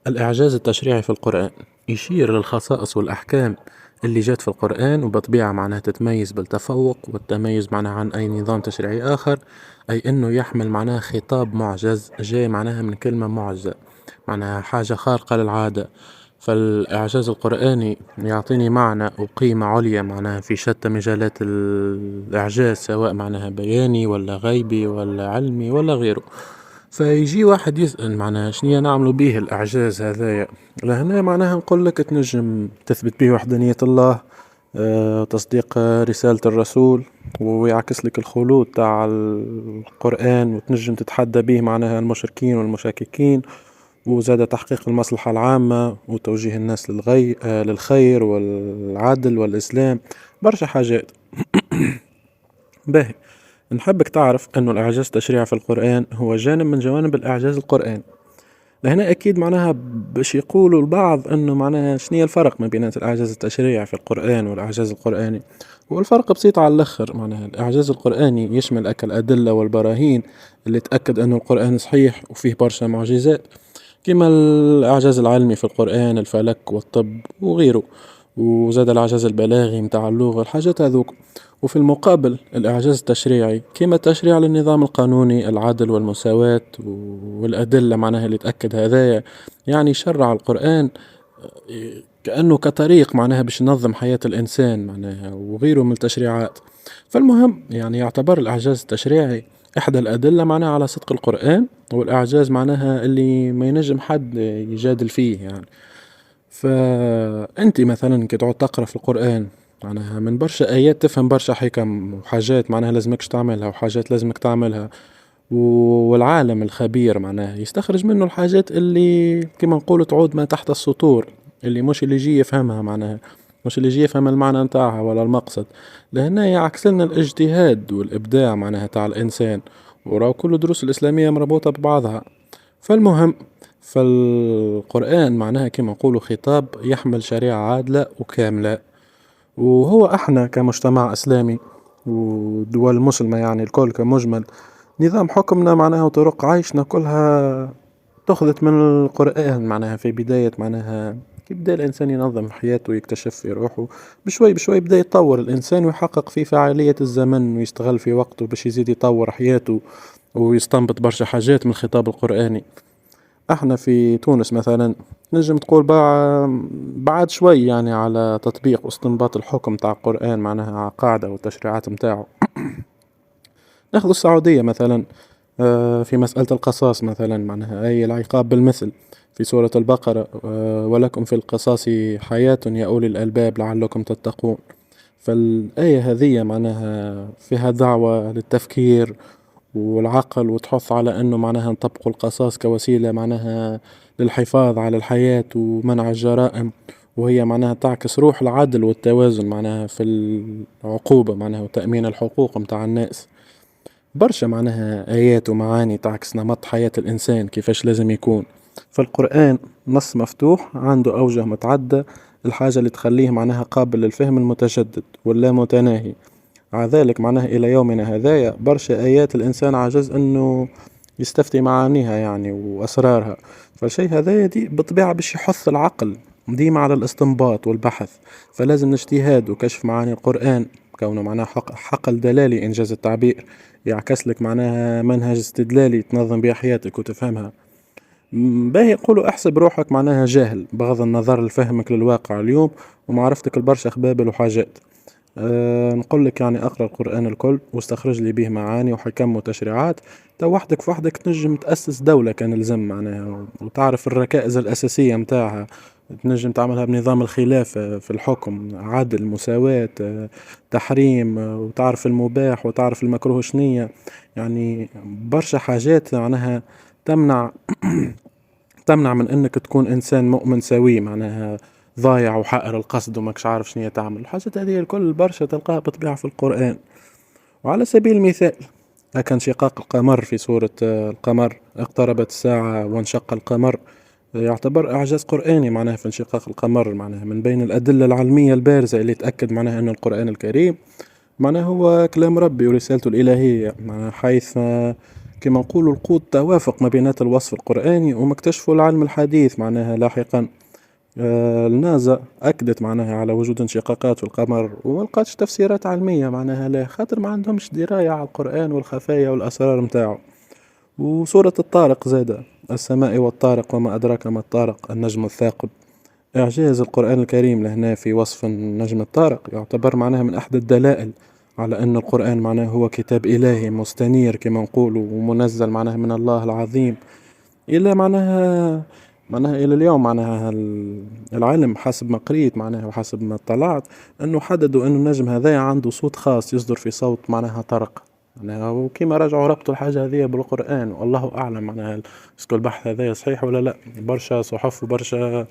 الإعجاز التشريعي في القرآن يشير للخصائص والأحكام اللي جات في القرآن، وبطبيعة معناها تتميز بالتفوق والتميز معناها عن أي نظام تشريعي آخر. أي إنه يحمل معناها خطاب معجز جاي معناها من كلمة معجزة، معناها حاجة خارقة للعادة. فالإعجاز القرآني يعطيني معنى وقيمة عليا معناها في شتى مجالات الإعجاز، سواء معناها بياني ولا غيبي ولا علمي ولا غيره. فيجي واحد يسأل معناها شنيا نعملوا به الإعجاز هذايا. لهنا معناها نقول لك تنجم تثبت به وحدانية الله، تصديق رسالة الرسول، ويعكس لك الخلود تاع القرآن، وتنجم تتحدى به معناها المشركين والمشاككين، وزاد تحقيق المصلحة العامة وتوجيه الناس للخير والعدل والإسلام. برشا حاجات. باهي، نحبك تعرف أنه الإعجاز التشريعي في القرآن هو جانب من جوانب الإعجاز القرآني. لهنا أكيد معناها باش يقولوا البعض أنه معناها شنية الفرق ما بين الإعجاز التشريعي في القرآن والإعجاز القرآني. والفرق بسيط على الآخر، معناها الإعجاز القرآني يشمل أكل الأدلة والبراهين اللي تأكد أنه القرآن صحيح وفيه برشا معجزات، كما الإعجاز العلمي في القرآن، الفلك والطب وغيره، وزاد الإعجاز البلاغي متاع اللغة، الحاجات هذوك. وفي المقابل الإعجاز التشريعي كما التشريع للنظام القانوني، العدل والمساواة والأدلة معناها اللي تأكد هذايا. يعني شرع القرآن كأنه كطريق معناها باش ينظم حياة الإنسان معناها، وغيره من التشريعات. فالمهم يعني يعتبر الإعجاز التشريعي إحدى الأدلة معناها على صدق القرآن، والإعجاز معناها اللي ما ينجم حد يجادل فيه يعني. فأنت مثلا كي تقعد تقرأ في القرآن معناها من برشا آيات تفهم برشا حكم وحاجات معناها لازمكش تعملها وحاجات لازمك تعملها. والعالم الخبير معناها يستخرج منه الحاجات اللي كما نقول تعود ما تحت السطور، اللي مش اللي يجي يفهمها معناها، مش اللي يجي يفهم المعنى نتاعها ولا المقصد. لهنا يعكس لنا الاجتهاد والإبداع معناها تاع الإنسان، وراو كل الدروس الإسلامية مربوطة ببعضها. فالمهم، فالقرآن معناها كما نقولوا خطاب يحمل شريعة عادلة وكاملة. وهو احنا كمجتمع اسلامي ودول مسلمة يعني الكل كمجمل، نظام حكمنا معناها وطرق عيشنا كلها تأخذت من القرآن. معناها في بداية معناها كي بدأ الإنسان ينظم حياته ويكتشف في روحه، بشوي بشوي بدأ يتطور الإنسان ويحقق في فعالية الزمن ويستغل في وقته باش يزيد يطور حياته ويستنبط برشا حاجات من الخطاب القرآني. احنا في تونس مثلا نجم تقول بعد شوي يعني على تطبيق واستنباط الحكم تاع القرآن معناها على قاعدة والتشريعات متاعه. ناخذ السعودية مثلا، في مسألة القصاص مثلا معناها أي العقاب بالمثل في سورة البقرة، ولكم في القصاص حياة يا أولي الألباب لعلكم تتقون. فالآية هذه معناها فيها دعوة للتفكير والعقل، وتحث على أنه معناها نطبقوا القصاص كوسيلة معناها للحفاظ على الحياة ومنع الجرائم. وهي معناها تعكس روح العدل والتوازن معناها في العقوبة معناها وتأمين الحقوق متاع الناس. برشا معناها آيات ومعاني تعكس نمط حياة الإنسان كيفاش لازم يكون. فالقرآن نص مفتوح عنده أوجه متعدة، الحاجة اللي تخليه معناها قابل للفهم المتجدد واللا متناهي. مع ذلك معناها إلى يومنا هذايا برشا آيات الإنسان عجز أنه يستفتي معانيها يعني وأسرارها. فالشيء هذايا دي بطبيعة باش يحث العقل ديما على الاستنباط والبحث. فلازم الاجتهاد وكشف معاني القرآن، كونه معناها حقل دلالي إنجاز التعبير، يعكس لك معناها منهج استدلالي تنظم بها حياتك وتفهمها. باهي يقولوا احسب روحك معناها جاهل بغض النظر لفهمك للواقع اليوم ومعرفتك لبرشا خبابل وحاجات. نقول لك يعني اقرا القرآن الكل واستخرج لي به معاني وحكم وتشريعات. تو وحدك في وحدك تنجم تأسس دولة كان لزم معناها، وتعرف الركائز الأساسية متاعها. تنجم تعملها بنظام الخلافة في الحكم، عدل، مساواة، تحريم، وتعرف المباح وتعرف المكروه شنية. يعني برشا حاجات معناها تمنع تمنع من انك تكون انسان مؤمن سوي معناها ضايع وحائر القصد وماكش عارف شنية تعمل. الحاجات هذه الكل برشا تلقاها بطبيعة في القرآن. وعلى سبيل المثال هكا انشقاق القمر في سورة القمر، اقتربت الساعة وانشق القمر، يعتبر إعجاز قرآني معناها في انشقاق القمر. معناها من بين الأدلة العلمية البارزة اللي تأكد معناها أن القرآن الكريم معناها هو كلام ربي ورسالته الإلهية، معناها حيث كما نقولوا القوة توافق ما بينات الوصف القرآني وما اكتشفوا العلم الحديث معناها لاحقا. النازا أكدت معناها على وجود انشقاقات في القمر وما لقاتش تفسيرات علمية معناها لا خاطر ما عندهمش دراية على القرآن والخفايا والأسرار متاعه. وسورة الطارق زادة، السماء والطارق وما أدراك ما الطارق النجم الثاقب. إعجاز القرآن الكريم لهنا في وصف النجم الطارق يعتبر معناها من أحد الدلائل على أن القرآن معناه هو كتاب إلهي مستنير كما نقولوا ومنزل معناها من الله العظيم. إلا معناها إلى اليوم معناها العلم حسب ما قريت معناها وحسب ما اطلعت أنه حددوا أنه النجم هذا عنده صوت خاص يصدر في صوت معناها طرق معناها. وكما رجعوا ربطوا الحاجة هذه بالقرآن والله أعلم معناها اسكو البحث هذا صحيح ولا لا. برشا صحف وبرشا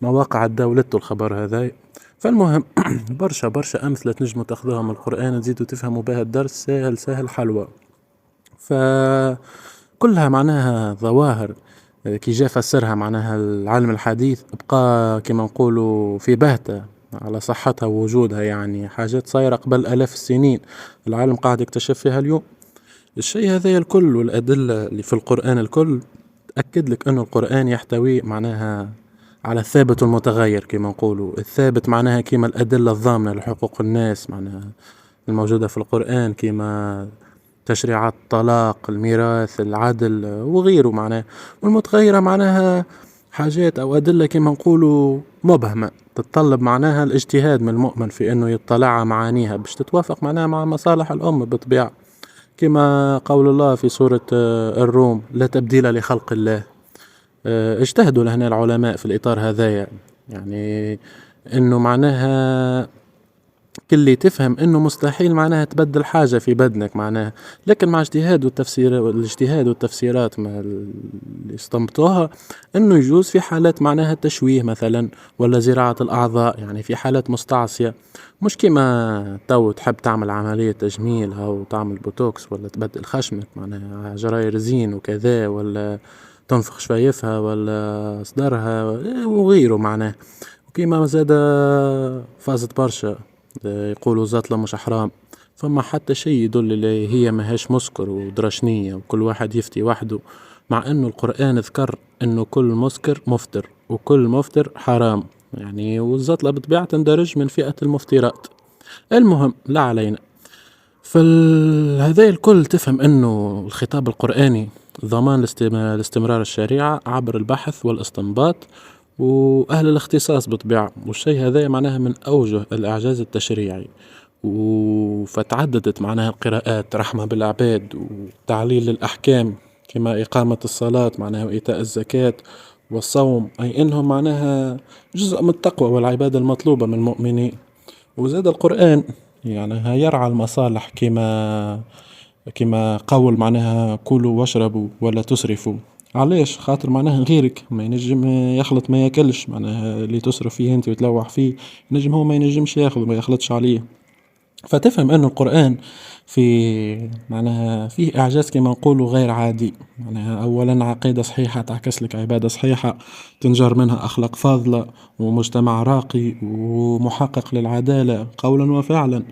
مواقع داولته الخبر هذا. فالمهم برشا أمثلة تنجموا تاخذوها من القرآن تزيدوا تفهموا بها الدرس سهل سهل حلوة. فكلها معناها ظواهر كي جا فسرها معناها العلم الحديث بقى كما نقولوا في بهتة على صحتها ووجودها، يعني حاجات صايرة قبل آلاف السنين العالم قاعد يكتشف فيها اليوم. الشيء هذا الكل والأدلة اللي في القرآن الكل تأكد لك أنه القرآن يحتوي معناها على الثابت والمتغير كما نقولوا. الثابت معناها كما الأدلة الضامنة لحقوق الناس معناها الموجودة في القرآن كما تشريعات الطلاق الميراث العدل وغيره معناها. والمتغيرة معناها حاجات أو أدلة كما نقولوا مبهمة تتطلب معناها الاجتهاد من المؤمن في أنه يطلع على معانيها باش تتوافق معناها مع مصالح الأمة بالطبيعة. كما قول الله في سورة الروم لا تبديل لخلق الله. اجتهدوا لهنا العلماء في الإطار هذايا يعني أنه معناها كل تفهم انه مستحيل معناها تبدل حاجة في بدنك معناها، لكن مع اجتهاد والتفسير والاجتهاد والتفسيرات اللي استنبطوها انه يجوز في حالات معناها التشويه مثلا ولا زراعة الاعضاء، يعني في حالات مستعصية مش كما تو تحب تعمل عملية تجميل او تعمل بوتوكس ولا تبدل خشمك معناها جراير زين وكذا ولا تنفخ شفايفها ولا صدرها وغيره معناه. وكما زاد فازت برشا يقولوا زاتلة مش حرام، فما حتى شيء يدل اللي هي ماهاش مسكر ودرشنية وكل واحد يفتي وحده، مع انه القرآن ذكر انه كل مسكر مفتر وكل مفتر حرام يعني، والزاتلة بطبيعة تندرج من فئة المفترات. المهم لا علينا. فهذا الكل تفهم انه الخطاب القرآني ضمان لاستمرار الشريعة عبر البحث والاستنباط وأهل الاختصاص بطبيعة. والشيء هذا معناها من أوجه الإعجاز التشريعي فتعددت معناها القراءات رحمة بالعباد وتعليل الأحكام كما إقامة الصلاة معناها وإيتاء الزكاة والصوم، أي إنهم معناها جزء من التقوى والعبادة المطلوبة من المؤمنين. وزاد القرآن يعني يرعى المصالح كما قول معناها كلوا واشربوا ولا تسرفوا. علاش؟ خاطر معناها غيرك ما ينجم يخلط ما ياكلش معناها اللي تصرف فيه انت وتلوح فيه ينجم هو ما ينجمش ياخذ وما يخلطش عليه. فتفهم انه القرآن في معناها فيه اعجاز كما نقولوا غير عادي معناها. اولا عقيدة صحيحة تعكس لك عبادة صحيحة تنجر منها اخلاق فاضلة ومجتمع راقي ومحقق للعدالة قولا وفعلا.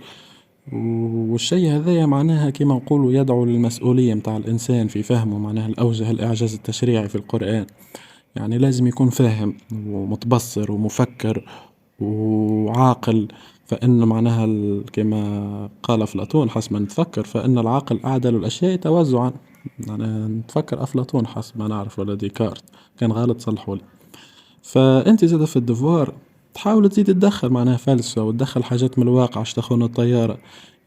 والشيء هذايا معناها كما نقولوا يدعو للمسؤولية متاع الإنسان في فهمه معناها الأوجه الإعجاز التشريعي في القرآن. يعني لازم يكون فاهم ومتبصر ومفكر وعاقل، فإن معناها كما قال أفلاطون حسب ما نتفكر فإن العاقل أعدل الأشياء توزعا. يعني نتفكر أفلاطون حسب ما نعرف ولا ديكارت، كان غلط صلحولي. فأنت زاد في الدفوار تحاول تزيد تدخل معناها فلسفة وتدخل حاجات من الواقع عش تخون الطيارة.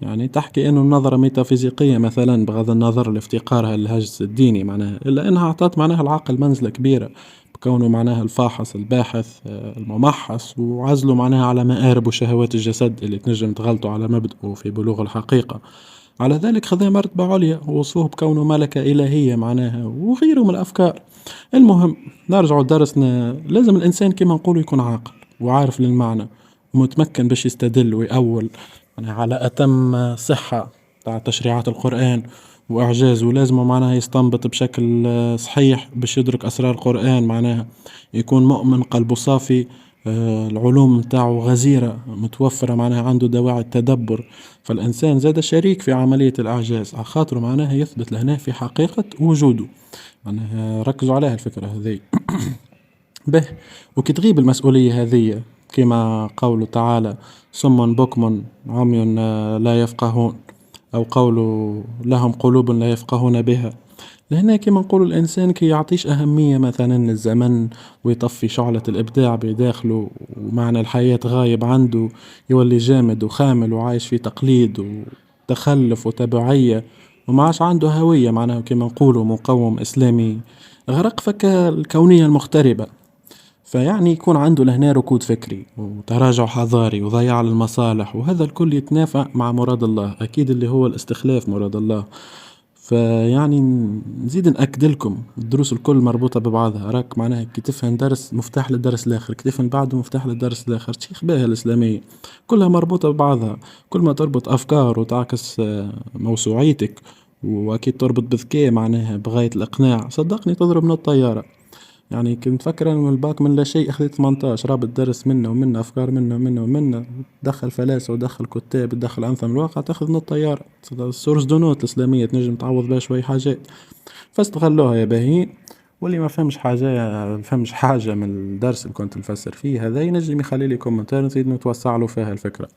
يعني تحكي انه النظرة ميتافيزيقية مثلا بغض النظر لافتقارها للهجس الديني معناها، الا انها اعطت معناها العقل منزلة كبيرة بكونه معناها الفاحص الباحث الممحص، وعزله معناها على مآرب وشهوات الجسد اللي تنجم تغلطوا على مبدأه في بلوغ الحقيقة. على ذلك خذها مرتبة عليا ووصفوه بكونه ملكة إلهية معناها وغيره من الأفكار. المهم نرجع لدرسنا. لازم الإنسان كما نقول يكون عاقل وعارف للمعنى ومتمكن باش يستدل ويأول يعني على أتم صحة تاع تشريعات القرآن وإعجازه. لازم معناها يستنبط بشكل صحيح باش يدرك أسرار القرآن معناها، يكون مؤمن قلبه صافي العلوم متاعه غزيرة متوفرة، معناها عنده دواعي التدبر. فالإنسان زاد شريك في عملية الإعجاز، على خاطره معناها يثبت لهنا في حقيقة وجوده. معناها ركزوا عليها الفكرة هذي. به، وكي تغيب المسؤولية هذية، كما قوله تعالى: صم بكم عمي لا يفقهون، أو قوله: لهم قلوب لا يفقهون بها. لهنا كما نقول الإنسان كي يعطيش أهمية مثلا للزمن، ويطفي شعلة الإبداع بداخله، ومعنى الحياة غايب عنده، يولي جامد وخامل وعايش في تقليد وتخلف وتبعية، وما عاش عنده هوية، معناه كما نقوله مقوم إسلامي غرق فك الكونية المغتربة. فيعني يكون عنده لهنا ركود فكري وتراجع حضاري وضياع للمصالح، وهذا الكل يتنافى مع مراد الله أكيد، اللي هو الاستخلاف مراد الله. فيعني نزيد نأكد لكم الدروس الكل مربوطة ببعضها، راك معناها كي تفهم درس مفتاح للدرس الآخر، كي تفهم بعده مفتاح للدرس الآخر. شيخ باها الإسلامية كلها مربوطة ببعضها. كل ما تربط أفكار وتعكس موسوعيتك، وأكيد تربط بذكاء معناها بغاية الإقناع، صدقني تضرب من الطيارة. يعني كنت فكر أنا من الباك من لا شيء أخذت 18 رابط درس منه ومنه أفكار منه ومنه ومنه، دخل فلاسفة ودخل كتاب ودخل أنثى من الواقع، تاخذ من الطيارة. السورس دو نوت الإسلامية تنجم تعوض بها شوي حاجات، فاستغلوها يا باهين. واللي ما فهمش حاجة، ما فهمش حاجة من الدرس اللي كنت نفسر فيه هذا، ينجم يخلي لي كومنتار نزيد نتوسع له فيها الفكرة.